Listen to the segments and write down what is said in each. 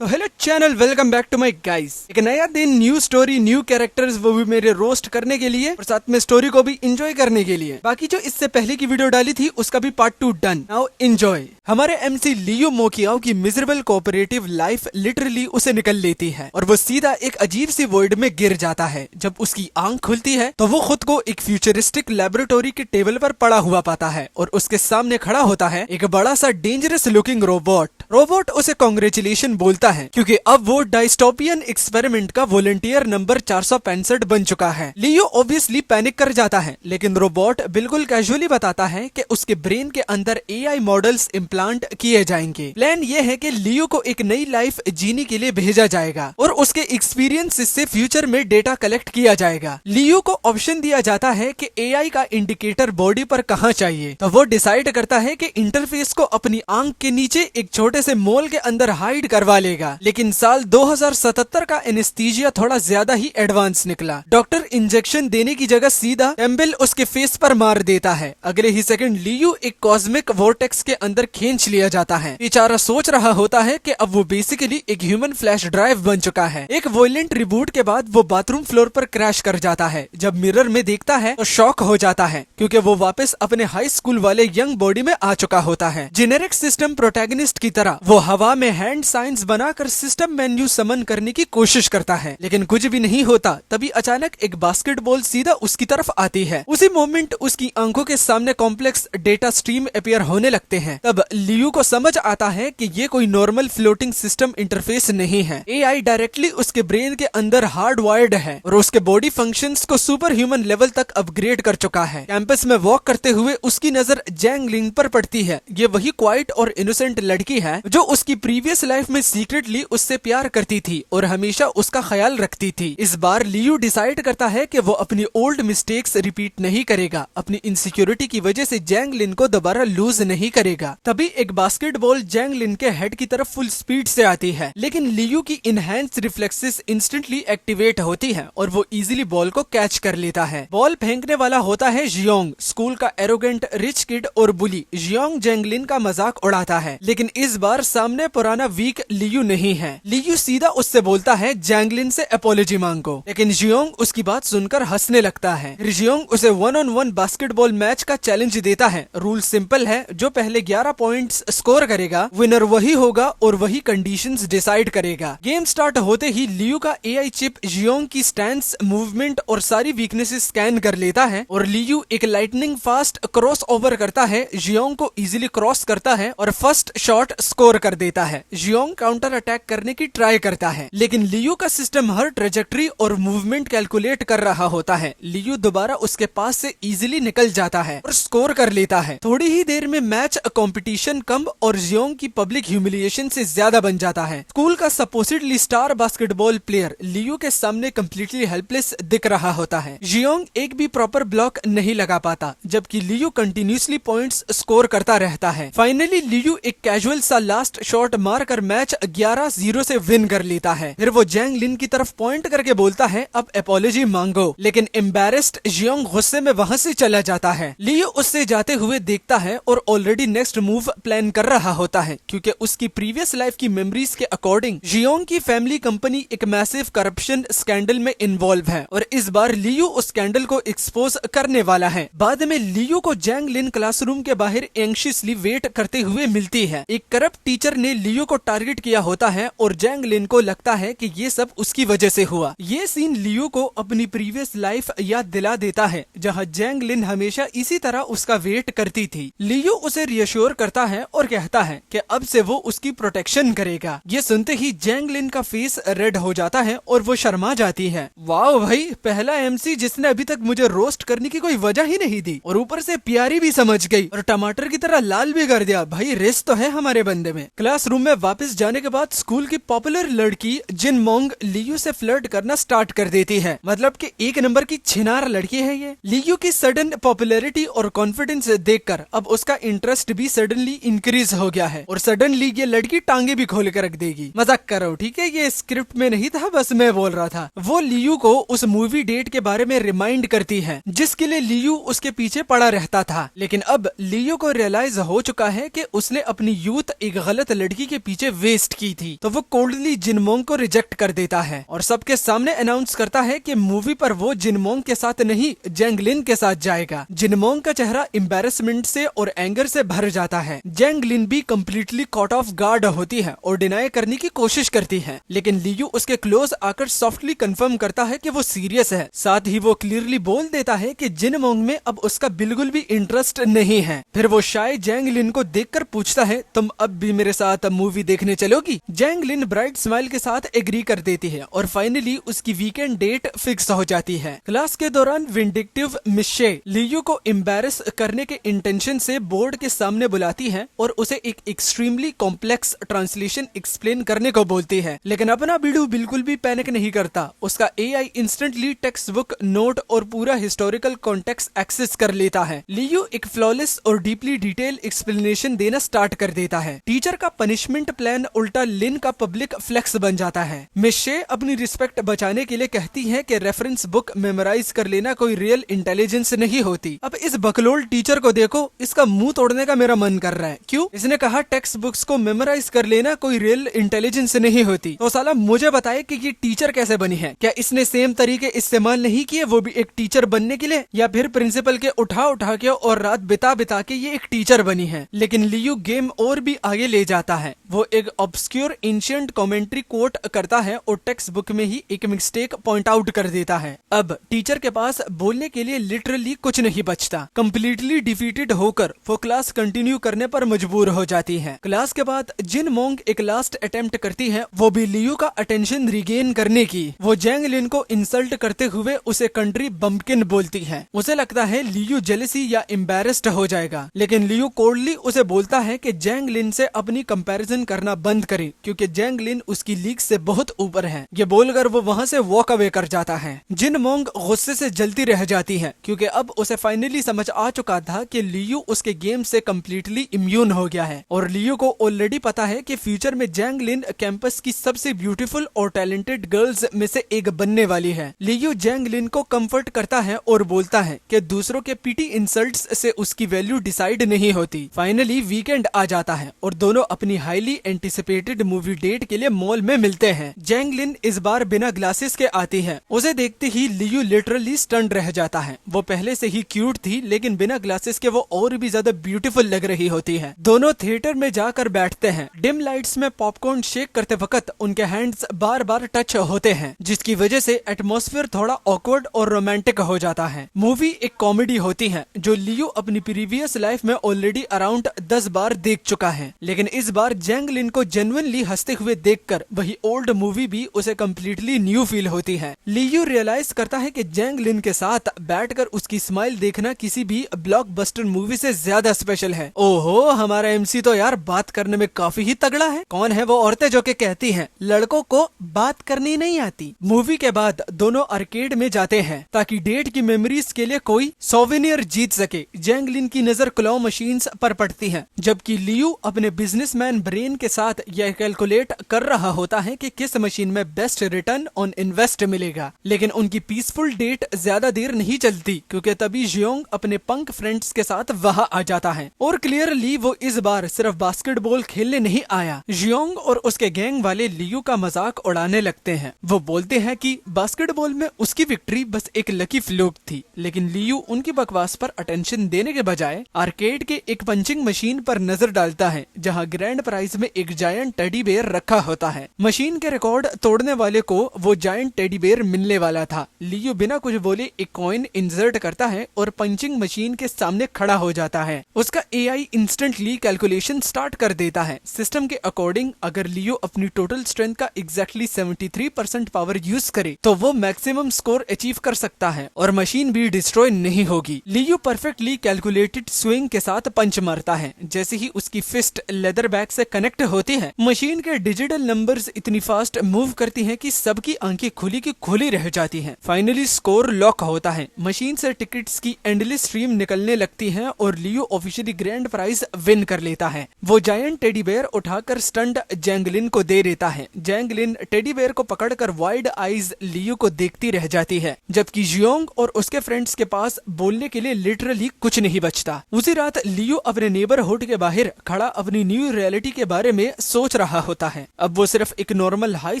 तो hello channel, welcome back to my guys. एक नया दिन, न्यू स्टोरी, न्यू कैरेक्टर्स, वो भी मेरे रोस्ट करने के लिए और साथ में स्टोरी को भी एंजॉय करने के लिए। बाकी जो इससे पहले की वीडियो डाली थी उसका भी पार्ट 2 डन। Now enjoy. हमारे एमसी लियो मोकियाओ की मिजरेबल कोऑपरेटिव लाइफ लिटरली उसे निकल लेती है और वो सीधा एक अजीब सी वर्ल्ड में गिर जाता है। जब उसकी आंख खुलती है तो वो खुद को एक फ्यूचरिस्टिक लेबोरेटरी के टेबल पर पड़ा हुआ पाता है और उसके सामने खड़ा होता है एक बड़ा सा डेंजरस लुकिंग रोबोट उसे कांग्रेचुलेशन बोलता है क्योंकि अब वो डायस्टोपियन एक्सपेरिमेंट का वॉलंटियर नंबर 465 बन चुका है। लियो ऑब्वियसली पैनिक कर जाता है, लेकिन रोबोट बिल्कुल कैजुअली बताता है कि उसके ब्रेन के अंदर एआई मॉडल्स इम्प्लांट किए जाएंगे। प्लान ये है कि लियो को एक नई लाइफ जीने के लिए भेजा जाएगा और उसके एक्सपीरियंस से फ्यूचर में डेटा कलेक्ट किया जाएगा। लियो को ऑप्शन दिया जाता है कि एआई का इंडिकेटर बॉडी पर कहाँ चाहिए, तो वो डिसाइड करता है कि इंटरफेस को अपनी आंख के नीचे एक छोटे से मोल के अंदर हाइड करवा लेगा। लेकिन साल 2077 का एनेस्थीसिया थोड़ा ज्यादा ही एडवांस निकला। डॉक्टर इंजेक्शन देने की जगह सीधा टेम्बल उसके फेस पर मार देता है। अगले ही सेकंड लियो एक कॉस्मिक वोर्टेक्स के अंदर खींच लिया जाता है। बेचारा सोच रहा होता है कि अब वो बेसिकली एक ह्यूमन फ्लैश ड्राइव बन चुका है। एक वॉयलेंट रिबूट के बाद वो बाथरूम फ्लोर पर क्रैश कर जाता है। जब मिरर में देखता है तो शॉक हो जाता है क्योंकि वो वापस अपने हाई स्कूल वाले यंग बॉडी में आ चुका होता है। जेनेरिक सिस्टम प्रोटैगनिस्ट की तरह वो हवा में हैंड साइंस बनाकर सिस्टम मेन्यू समन करने की कोशिश करता है, लेकिन कुछ भी नहीं होता। तभी अचानक एक बास्केटबॉल सीधा उसकी तरफ आती है। उसी मोमेंट उसकी आंखों के सामने कॉम्प्लेक्स डेटा स्ट्रीम अपीयर होने लगते हैं। तब लियो को समझ आता है कि ये कोई नॉर्मल फ्लोटिंग सिस्टम इंटरफेस नहीं है। एआई डायरेक्टली उसके ब्रेन के अंदर हार्ड वायर्ड है और उसके बॉडी फंक्शंस को सुपर ह्यूमन लेवल तक अपग्रेड कर चुका है। कैंपस में वॉक करते हुए उसकी नजर जैंग लिन पर पड़ती है। ये वही क्वाइट और इनोसेंट लड़की है जो उसकी प्रीवियस लाइफ में सीक्रेटली उससे प्यार करती थी और हमेशा उसका ख्याल रखती थी। इस बार लियो डिसाइड करता है कि वो अपनी ओल्ड मिस्टेक्स रिपीट नहीं करेगा। अपनी इनसिक्योरिटी की वजह से जैंग लिन को दोबारा लूज नहीं करेगा। तभी एक बास्केटबॉल जैंग लिन के हेड की तरफ फुल स्पीड से आती है, लेकिन लियो की इनहैंस रिफ्लेक्सेस इंस्टेंटली एक्टिवेट होती हैं और वो इजीली बॉल को कैच कर लेता है। बॉल फेंकने वाला होता है जियोंग, स्कूल का एरोगेंट रिच किड और बुली। जियोंग जैंग लिन का मजाक उड़ाता है, लेकिन इस बार सामने पुराना वीक लियो नहीं है। लियो सीधा उससे बोलता है जैंग लिन से अपॉलॉजी मांगो, लेकिन जियोंग उसकी बात सुनकर हंसने लगता है। जियोंग उसे 1-on-1 बास्केटबॉल मैच का चैलेंज देता है। रूल सिंपल है, जो पहले 11 पॉइंट्स स्कोर करेगा विनर वही होगा और वही कंडीशंस डिसाइड करेगा। गेम स्टार्ट होते ही लियो का एआई चिप जियोंग की स्टैंस, मूवमेंट और सारी वीकनेसेस स्कैन कर लेता है और लियो एक लाइटनिंग फास्ट क्रॉस ओवर करता है। जियोंग को इजीली क्रॉस करता है और फर्स्ट शॉट स्कोर कर देता है। जियोंग काउंटर अटैक करने की ट्राई करता है, लेकिन लियो का सिस्टम हर ट्रेजेक्टरी और मूवमेंट कैलकुलेट कर रहा होता है। लियो दोबारा उसके पास से इजीली निकल जाता है और स्कोर कर लेता है। थोड़ी ही देर में मैच कंपटीशन कम और जियोंग की पब्लिक ह्यूमिलिएशन से ज्यादा बन जाता है। स्कूल का सपोजिटली स्टार बास्केटबॉल प्लेयर लियो के सामने कम्प्लीटली हेल्पलेस दिख रहा होता है। जियोंग एक भी प्रॉपर ब्लॉक नहीं लगा पाता, जबकि लियो कंटिन्यूसली पॉइंट्स स्कोर करता रहता है। फाइनली लियो एक कैजुअल सा लास्ट शॉट मारकर मैच 11-0 से विन कर लेता है। फिर वो जैंग लिन की तरफ पॉइंट करके बोलता है अब अपॉलॉजी मांगो, लेकिन एम्बैरेस्ड जियोंग गुस्से में वहां से चला जाता है। लियो उससे जाते हुए देखता है और ऑलरेडी नेक्स्ट मूव प्लान कर रहा होता है, क्योंकि उसकी प्रीवियस लाइफ की मेमोरीज के अकॉर्डिंग जियोंग की फैमिली कंपनी एक मैसिव करप्शन स्कैंडल में इन्वॉल्व है और इस बार लियो उस स्कैंडल को एक्सपोज करने वाला है। बाद में लियो को जैंग लिन क्लासरूम के बाहर एंग्शियसली वेट करते हुए मिलती है। एक करप्ट टीचर ने लियो को टारगेट किया होता है और जैंग लिन को लगता है कि ये सब उसकी वजह से हुआ। ये सीन लियो को अपनी प्रीवियस लाइफ याद दिला देता है, जहां जैंग लिन हमेशा इसी तरह उसका वेट करती थी। लियो उसे रियश्योर करता है और कहता है कि अब से वो उसकी प्रोटेक्शन करेगा। ये सुनते ही जैंग लिन का फेस रेड हो जाता है और वो शर्मा जाती है। वाह भाई, पहला एमसी जिसने अभी तक मुझे रोस्ट करने की कोई वजह ही नहीं दी और ऊपर से प्यारी भी समझ गई और टमाटर की तरह लाल भी कर दिया। भाई रेस तो है हमारे बंदे में। क्लासरूम में वापस जाने के बाद स्कूल की पॉपुलर लड़की जिन मोंग लियो से फ्लर्ट करना स्टार्ट कर देती है। मतलब कि एक नंबर की छिनार लड़की है ये। लियो की सडन पॉपुलैरिटी और कॉन्फिडेंस देखकर अब उसका इंटरेस्ट भी सडनली इंक्रीज हो गया है और सडनली ये लड़की टांगे भी खोल कर रख देगी। मजाक कर रहा हूँ, ठीक है, ये स्क्रिप्ट में नहीं था, बस मैं बोल रहा था। वो लियो को उस मूवी डेट के बारे में रिमाइंड करती है जिसके लिए लियो उसके पीछे पड़ा रहता था। लेकिन अब लियो को रियलाइज हो चुका है कि उसने अपनी यूथ एक गलत लड़की के पीछे वेस्ट की की थी, तो वो कोल्डली जिनमोंग को रिजेक्ट कर देता है और सबके सामने अनाउंस करता है कि मूवी पर वो जिनमोंग के साथ नहीं जैंग लिन के साथ जाएगा। जिनमोंग का चेहरा एम्बैरेसमेंट से और एंगर से भर जाता है। जैंग लिन भी कम्प्लीटली कॉट ऑफ गार्ड होती है और डिनाई करने की कोशिश करती है, लेकिन लियू उसके क्लोज आकर सॉफ्टली कंफर्म करता है कि वो सीरियस है। साथ ही वो क्लियरली बोल देता है कि जिनमोंग में अब उसका बिल्कुल भी इंटरेस्ट नहीं है। फिर वो शाय जैंग लिन को देखकर पूछता है, तुम अब भी मेरे साथ मूवी देखने चलोगी? जैंग लिन ब्राइट स्माइल के साथ एग्री कर देती है और फाइनली उसकी वीकेंड डेट फिक्स हो जाती है। क्लास के दौरान विंडिक्टिव मिशे लियू को एम्बैरेस करने के इंटेंशन से बोर्ड के सामने बुलाती है और उसे एक एक्सट्रीमली कॉम्प्लेक्स ट्रांसलेशन एक्सप्लेन करने को बोलती है, लेकिन अपना बीडू बिल्कुल भी पैनिक नहीं करता। उसका AI instantly text book, note और पूरा हिस्टोरिकल कॉन्टेक्स्ट एक्सेस कर लेता है। लियू एक फ्लॉलेस और डीपली डिटेल एक्सप्लेनेशन देना स्टार्ट कर देता है। टीचर का पनिशमेंट प्लान उल्टा लिन का पब्लिक फ्लेक्स बन जाता है। मिशे अपनी रिस्पेक्ट बचाने के लिए कहती है कि रेफरेंस बुक मेमोराइज कर लेना कोई रियल इंटेलिजेंस नहीं होती। अब इस बकलोल टीचर को देखो, इसका मुंह तोड़ने का मेरा मन कर रहा है। क्यों? इसने कहा टेक्स्ट बुक्स को मेमोराइज कर लेना कोई रियल इंटेलिजेंस नहीं होती। तो साला मुझे बताए कि ये टीचर कैसे बनी है? क्या इसने सेम तरीके इस्तेमाल नहीं किए वो भी एक टीचर बनने के लिए, या फिर प्रिंसिपल के उठा के और रात बिता बिता के ये एक टीचर बनी है? लेकिन लियू गेम और भी आगे ले जाता है। वो एक ऑब्सक्योर एंशिएंट कमेंट्री कोट करता है और टेक्स्ट बुक में ही एक मिस्टेक पॉइंट आउट कर देता है। अब टीचर के पास बोलने के लिए लिटरली कुछ नहीं बचता। कंप्लीटली डिफीटेड होकर वो क्लास कंटिन्यू करने पर मजबूर हो जाती है। क्लास के बाद जिनमोंग एक लास्ट अटेम्प्ट करती है, वो भी लियू का अटेंशन रिगेन करने की। वो जैंग लिन को इंसल्ट करते हुए उसे कंट्री बम्पकिन बोलती है। उसे लगता है लियू जेलसी या एम्बैरेस्ड हो जाएगा, लेकिन लियू कोल्डली उसे बोलता है कि जैंग लिन से अपनी कंपैरिजन करना बंद करे, क्योंकि जैंग लिन उसकी लीग से बहुत ऊपर है। ये बोलकर वो वहाँ से वॉक अवे कर जाता है। जिनमोंग गुस्से से जलती रह जाती है, क्योंकि अब उसे फाइनली समझ आ चुका था कि लियू उसके गेम से कम्प्लीटली इम्यून हो गया है और लियू को ऑलरेडी पता है कि फ्यूचर में जैंग लिन कैंपस की सबसे ब्यूटीफुल और टैलेंटेड गर्ल्स में से एक बनने वाली है। लियू जैंग लिन को कंफर्ट करता है और बोलता है कि दूसरों के पीटी इंसल्ट्स से उसकी वैल्यू डिसाइड नहीं होती। फाइनली वीकेंड आ जाता है और दोनों अपनी हाईली एंटिसिपेटेड मूवी डेट के लिए मॉल में मिलते हैं। जैंग लिन इस बार बिना ग्लासेस के आती है। उसे देखते ही लियू लिटरली स्टन्ड रह जाता है। वो पहले से ही क्यूट थी, लेकिन बिना ग्लासेस के वो और भी ज्यादा ब्यूटीफुल लग रही होती है। दोनों थिएटर में जाकर बैठते हैं। डिम लाइट्स में पॉपकॉर्न शेक करते वक्त उनके हैंड्स बार बार टच होते हैं, जिसकी वजह से एटमॉस्फेयर थोड़ा ऑकवर्ड और रोमांटिक हो जाता है। मूवी एक कॉमेडी होती है जो लियू अपनी प्रीवियस लाइफ में ऑलरेडी अराउंड 10 बार देख चुका है, लेकिन इस बार जैंग लिन को जेन्युइनली हंसते हुए देखकर वही ओल्ड मूवी भी उसे कम्प्लीटली न्यू फील होती है। लियू रियलाइज करता है कि जैंग लिन के साथ बैठकर उसकी स्माइल देखना किसी भी ब्लॉकबस्टर मूवी से ज्यादा स्पेशल है। ओहो, हमारा एमसी तो यार बात करने में काफी ही तगड़ा है। कौन है वो औरतें जो के कहती हैं लड़कों को बात करनी नहीं आती? मूवी के बाद दोनों आर्केड में जाते हैं ताकि डेट की मेमोरीज के लिए कोई सोवेनियर जीत सके। जैंग लिन की नजर क्लॉ मशीन्स पर पड़ती है, जबकि लियू अपने बिजनेसमैन ब्रेन के साथ यह कैलकुलेट कर रहा होता है कि किस मशीन में बेस्ट रिटर्न ऑन इन्वेस्ट मिलेगा। लेकिन उनकी पीसफुल डेट ज्यादा देर नहीं चलती, क्योंकि तभी जियोंग अपने पंक फ्रेंड्स के साथ वहां आ जाता है और क्लियरली वो इस बार सिर्फ बास्केटबॉल खेलने नहीं आया। जियोंग और उसके गैंग वाले लियू का मजाक उड़ाने लगते हैं। वो बोलते हैं कि बास्केटबॉल में उसकी विक्ट्री बस एक लकी फ्लूक थी, लेकिन लियू उनकी बकवास पर अटेंशन देने के बजाय आर्केड के एक पंचिंग मशीन पर नजर डालता है, जहां ग्रैंड प्राइज में एक जायंट टेडी बेयर रखा होता है। मशीन के रिकॉर्ड तोड़ने वाले को वो जायंट टेडी बेयर मिलने वाला था। लियू बिना कुछ बोले एक कॉइन इंसर्ट करता है और पंचिंग मशीन के सामने खड़ा हो जाता है। उसका एआई इंस्टेंटली कैलकुलेशन स्टार्ट कर देता है। सिस्टम के अकॉर्डिंग अगर लियू अपनी टोटल स्ट्रेंथ का एग्जैक्टली 73% पावर यूज करे तो वो मैक्सिमम स्कोर अचीव कर सकता है और मशीन भी डिस्ट्रॉय नहीं होगी। लियू परफेक्टली कैलकुलेटेड स्विंग के साथ पंच मारता है। जैसे ही उसकी फिस्ट लेदर बैग से कनेक्ट होती है, मशीन के डिजिटल नंबर्स इतनी फास्ट मूव करती हैं कि सबकी आंखें खुली की खुली रह जाती हैं। फाइनली स्कोर लॉक होता है। मशीन से टिकट्स की एंडलेस स्ट्रीम निकलने लगती है और Liu officially grand prize win कर लेता है। वो जायंट टेडी बेयर उठाकर स्टंट जैंग लिन को दे देता है। जैंग लिन टेडी बेयर को पकड़कर वाइड आईज लियू को देखती रह जाती है, जबकि जियोंग और उसके फ्रेंड्स के पास बोलने के लिए लिटरली कुछ नहीं बचता। उसी रात लियू अपने नेबरहुड के बाहर खड़ा अपनी न्यू रियलिटी के बारे में सोच रहा होता है। अब वो सिर्फ एक नॉर्मल हाई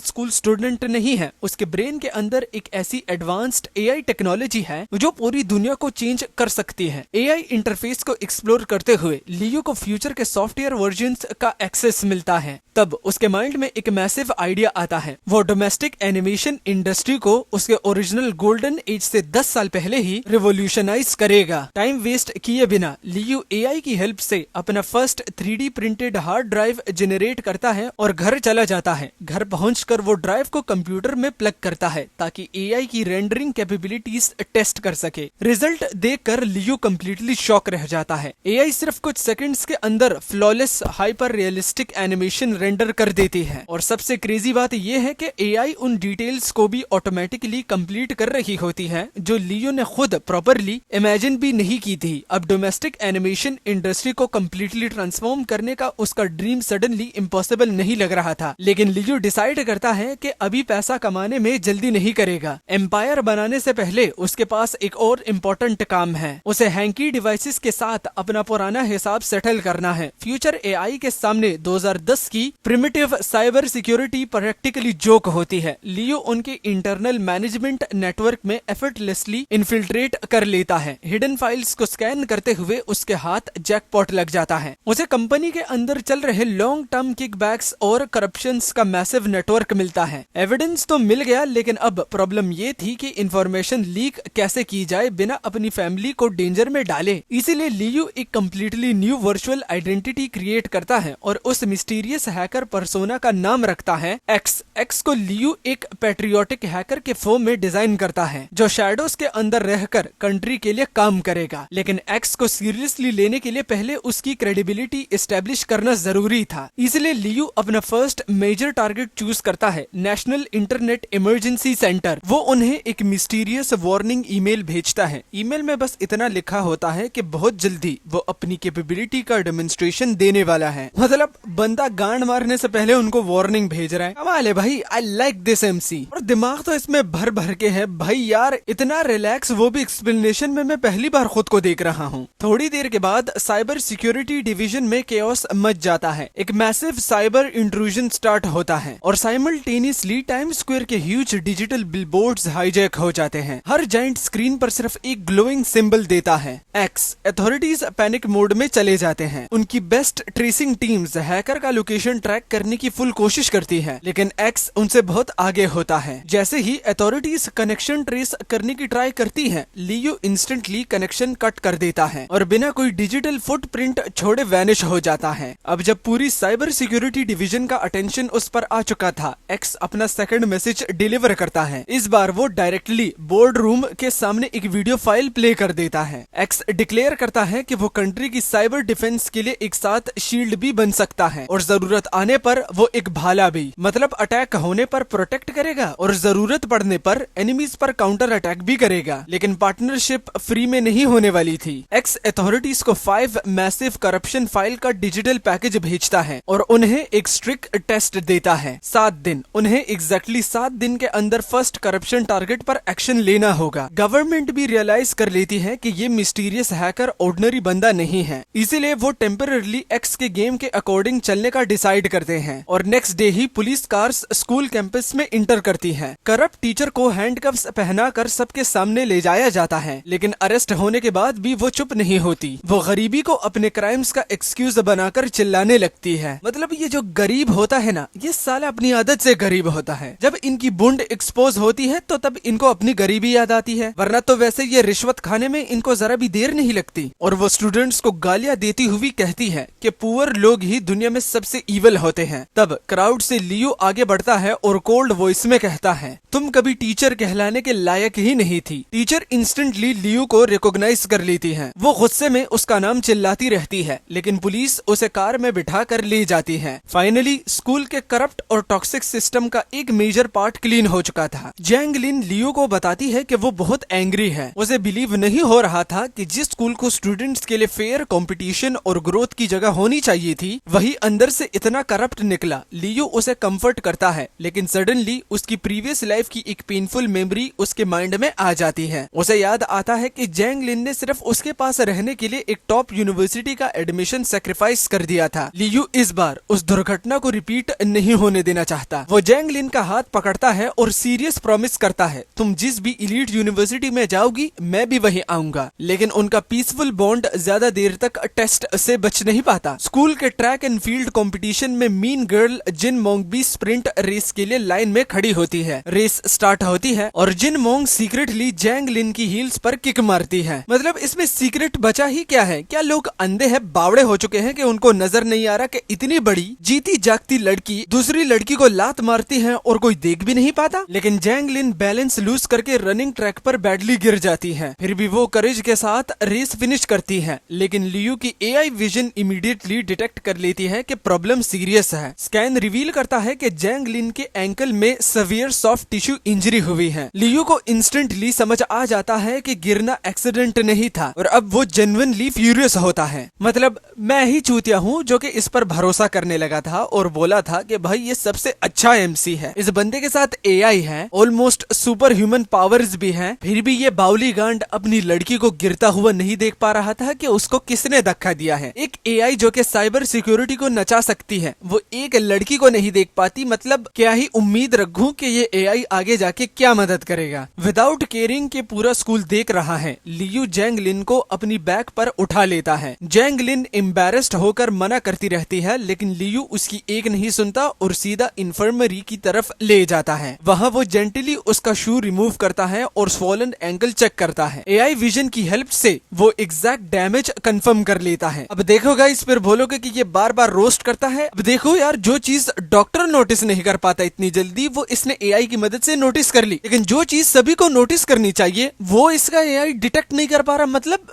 स्कूल स्टूडेंट नहीं है, उसके ब्रेन के अंदर एक ऐसी एडवांस्ड एआई टेक्नोलॉजी है जो पूरी दुनिया को चेंज कर सकती है। एआई इंटरफेस को एक्सप्लोर करते हुए लियो को फ्यूचर के सॉफ्टवेयर वर्जन्स का एक्सेस मिलता है। तब उसके माइंड में एक मैसिव आइडिया आता है। वो डोमेस्टिक एनिमेशन इंडस्ट्री को उसके ओरिजिनल गोल्डन एज से 10 साल पहले ही रिवोल्यूशनाइज करेगा। टाइम वेस्ट किए बिना लियो एआई की हेल्प से अपना first 3D printed hard drive generate करता है और घर चला जाता है। घर पहुंचकर वो ड्राइव को कंप्यूटर में प्लग करता है ताकि एआई की रेंडरिंग कैपेबिलिटीज टेस्ट कर सके। रिजल्ट देखकर लियो कंप्लीटली शॉक रह जाता है। एआई सिर्फ कुछ सेकंड्स के अंदर flawless hyper realistic animation render कर देती है। और सबसे क्रेजी बात यह है कि एआई उन डिटेल्स को भी ऑटोमेटिकली कंप्लीट कर रही होती है जो लियो ने खुद प्रॉपरली इमेजिन भी नहीं की थी। अब डोमेस्टिक एनिमेशन इंडस्ट्री को कंप्लीटली ट्रांसफॉर्म करने का उसका ड्रीम सडनली इम्पॉसिबल नहीं लग रहा था, लेकिन लियो डिसाइड करता है कि अभी पैसा कमाने में जल्दी नहीं करेगा। एम्पायर बनाने से पहले उसके पास एक और इम्पोर्टेंट काम है। उसे हैंकी डिवाइसेस के साथ अपना पुराना हिसाब सेटल करना है। फ्यूचर एआई के सामने 2010 की primitive cyber security practically joke होती है। लियो उनके इंटरनल मैनेजमेंट नेटवर्क में एफर्टलेसली इन्फिल्ट्रेट कर लेता है। हिडन फाइल्स को स्कैन करते हुए उसके हाथ जैकपॉट लग जाता है। उसे कंपनी के अंदर चल रहे लॉन्ग टर्म किकबैक्स और करप्शंस का मैसिव नेटवर्क मिलता है। एविडेंस तो मिल गया, लेकिन अब प्रॉब्लम ये थी कि इंफॉर्मेशन लीक कैसे की जाए बिना अपनी फैमिली को डेंजर में डाले। इसीलिए लियो एक completely new virtual identity create करता है और उस मिस्टीरियस हैकर पर्सोना का नाम रखता है एक्स। एक्स को लियो एक पैट्रियोटिक हैकर के फॉर्म में डिजाइन करता है जो शैडोज के अंदर रहकर कंट्री के लिए काम करेगा। लेकिन एक्स को सीरियसली लेने के लिए पहले उसकी क्रेडिबिलिटी एस्टेब्लिश करना जरूरी था। इसलिए लियो अपना फर्स्ट मेजर टारगेट चूज करता है, नेशनल इंटरनेट इमरजेंसी सेंटर। वो उन्हें एक मिस्टीरियस वार्निंग ईमेल भेजता है। ईमेल में बस इतना लिखा होता है कि बहुत जल्दी वो अपनी कैपेबिलिटी का डेमोन्स्ट्रेशन देने वाला है। मतलब बंदा गांड मारने से पहले उनको वार्निंग भेज रहा है। कमाल है भाई, आई लाइक दिस एमसी। और दिमाग तो इसमें भर भर के है भाई यार, इतना रिलैक्स, वो भी एक्सप्लेनेशन में मैं पहली बार खुद को देख रहा हूँ। थोड़ी देर के बाद साइबर सिक्योरिटी डिवीजन में केओस मच जाता है। एक मैसिव साइबर इंट्रूजन स्टार्ट होता है और साइमल्टेनियसली टाइम स्क्वायर के ह्यूज डिजिटल बिलबोर्ड्स हाईजैक हो जाते हैं। हर जाइंट स्क्रीन पर सिर्फ एक ग्लोइंग सिंबल देता है एक्स। अथॉरिटीज पैनिक मोड में चले जाते हैं। उनकी बेस्ट ट्रेसिंग टीम्स हैकर का लोकेशन ट्रैक करने की फुल कोशिश करती है, लेकिन एक्स उनसे बहुत आगे होता है। जैसे ही अथॉरिटीज कनेक्शन ट्रेस करने की ट्राई करती हैं, लियो इंस्टेंटली कनेक्शन कट कर देता है और बिना कोई डिजिटल फुटप्रिंट छोड़े वैनिश हो जाता है। अब जब पूरी साइबर सिक्योरिटी डिवीजन का अटेंशन उस पर आ चुका था, एक्स अपना सेकंड मैसेज डिलीवर करता है। इस बार वो डायरेक्टली बोर्ड रूम के सामने एक वीडियो फाइल प्ले कर देता है। एक्स डिक्लेयर करता है कि वो कंट्री की साइबर डिफेंस के लिए एक साथ शील्ड भी बन सकता है और जरूरत आने पर वो एक भाला भी, मतलब अटैक होने पर प्रोटेक्ट करेगा और जरूरत पड़ने पर एनिमीज पर काउंटर अटैक भी करेगा। लेकिन पार्टनरशिप फ्री में नहीं होने वाली थी। एक्स अथॉरिटीज को 5 मैसिव करप्शन फाइल का डिजिटल पैकेज भेजता है और उन्हें एक स्ट्रिक्ट टेस्ट देता है। 7 दिन। उन्हें एग्जैक्टली 7 दिन के अंदर फर्स्ट करप्शन टारगेट पर एक्शन लेना होगा। गवर्नमेंट भी रियलाइज कर लेती है कि ये मिस्टीरियस हैकर ऑर्डिनरी बंदा नहीं है, इसीलिए वो टेम्पररी एक्स के गेम के अकॉर्डिंग चलने का डिसाइड करते हैं। और नेक्स्ट डे ही पुलिस कार्स स्कूल कैंपस में इंटर करती है। करप्ट टीचर को हैंडकफ्स पहनाकर सबके सामने ले जाया जाता है, लेकिन अरेस्ट होने के बाद भी वो चुप नहीं होती। वो गरीबी को अपने क्राइम्स का एक्सक्यूज बनाकर चिल्लाने लगती है। मतलब ये जो गरीब होता है ना, ये साला अपनी आदत से गरीब होता है। जब इनकी बुंड एक्सपोज होती है तो तब इनको अपनी गरीबी याद आती है, वरना तो वैसे ये रिश्वत खाने में इनको जरा भी देर नहीं लगती। और वो स्टूडेंट्स को गालियां देती हुई कहती है कि पुअर लोग ही दुनिया में सबसे इवल होते हैं। तब क्राउड से लियो आगे बढ़ता है और कोल्ड वॉइस में कहता है, तुम कभी टीचर कहलाने के लायक ही नहीं थी। टीचर इंस्टेंटली लियो को रिकॉग्नाइज कर लेती है। वो गुस्से में उसका नाम चिल्लाती रहती है, लेकिन पुलिस उसे कार में बिठा कर ले जाती है। फाइनली स्कूल के करप्ट और टॉक्सिक सिस्टम का एक मेजर पार्ट क्लीन हो चुका था। जैंग लिन लियो को बताती है कि वो बहुत एंग्री है। उसे बिलीव नहीं हो रहा था कि जिस स्कूल को स्टूडेंट्स के लिए फेयर कंपटीशन और ग्रोथ की जगह होनी चाहिए थी, वही अंदर से इतना करप्ट निकला। लियो उसे कंफर्ट करता है, लेकिन सडनली उसकी प्रीवियस लाइफ की एक पेनफुल मेमोरी उसके माइंड में आ जाती है। उसे याद आता है कि जैंग लिन ने सिर्फ उसके पास रहने के लिए एक टॉप यूनिवर्सिटी का एडमिशन सैक्रिफाइस कर दिया था। लियो इस बार उस दुर्घटना को रिपीट नहीं होने देना चाहता। वो जैंग लिन का हाथ पकड़ता है और सीरियस प्रॉमिस करता है, तुम जिस भी एलीट यूनिवर्सिटी में जाओगी मैं भी वहीं आऊंगा। लेकिन उनका पीसफुल बॉन्ड ज्यादा देर तक टेस्ट से बच नहीं पाता। स्कूल के ट्रैक एंड फील्ड कंपटीशन में मीन गर्ल जिन मोंग भी स्प्रिंट रेस के लिए लाइन में खड़ी होती है। रेस स्टार्ट होती है और जिन मोंग सीक्रेटली जैंग लिन की हील्स पर किक मारती है। मतलब इसमें सीक्रेट बचा ही क्या है? क्या लोग अंधे हैं, बावड़े हो चुके हैं कि उनको नजर नहीं आ रहा कि इतनी बड़ी जीती जागती लड़की दूसरी लड़की को लात मारती है और कोई देख भी नहीं पाता? लेकिन जैंग लिन बैलेंस लूज करके रनिंग ट्रैक पर बैडली गिर जाती है, फिर भी वो करेज के साथ रेस फिनिश करती है। लेकिन लियू की एआई विजन इमीडिएटली डिटेक्ट कर लेती है कि प्रॉब्लम सीरियस है। स्कैन रिवील करता है कि जैंग लिन के एंकल में सवियर सॉफ्ट टिश्यू इंजरी हुई है। लियू को इंस्टेंटली समझ आ जाता है कि गिरना एक्सीडेंट नहीं था और अब वो जेन्युइनली फ्यूरियस होता है। मतलब मैं ही चूतिया हूँ जो कि इस पर भरोसा करने लगा था और बोला था कि भाई ये सबसे अच्छा एमसी है, इस बंदे के साथ एआई है, ऑलमोस्ट सुपर ह्यूमन पावर्स भी हैं, फिर भी ये बाउली गांड अपनी लड़की को गिरता हुआ नहीं देख पा रहा था कि उसको किसने धक्का दिया है। एक एआई जो कि साइबर सिक्योरिटी को नचा सकती है, वो एक लड़की को नहीं देख पाती। मतलब क्या ही उम्मीद रखूं कि ये एआई आगे जाके क्या मदद करेगा। विदाउट केयरिंग के पूरा स्कूल देख रहा है, लियू जैंग लिन को अपनी बैक पर उठा लेता है। जैंग लिन एम्बैरेस्ड होकर मना करती रहती है, लेकिन लियू उसकी एक नहीं सुनता और सीधा इन्फर्मरी की तरफ ले जाता है। वहाँ वो जेंटली उसका शू रिमूव करता है और स्वॉलन एंकल चेक करता है। एआई विजन की हेल्प से वो एग्जैक्ट डैमेज कंफर्म कर लेता है। अब देखो गाइस, फिर बोलोगे कि ये बार बार रोस्ट करता है। अब देखो यार, जो चीज डॉक्टर नोटिस नहीं कर पाता इतनी जल्दी, वो इसने एआई की मदद से नोटिस कर ली। लेकिन जो चीज सभी को नोटिस करनी चाहिए वो इसका एआई डिटेक्ट नहीं कर पा रहा। मतलब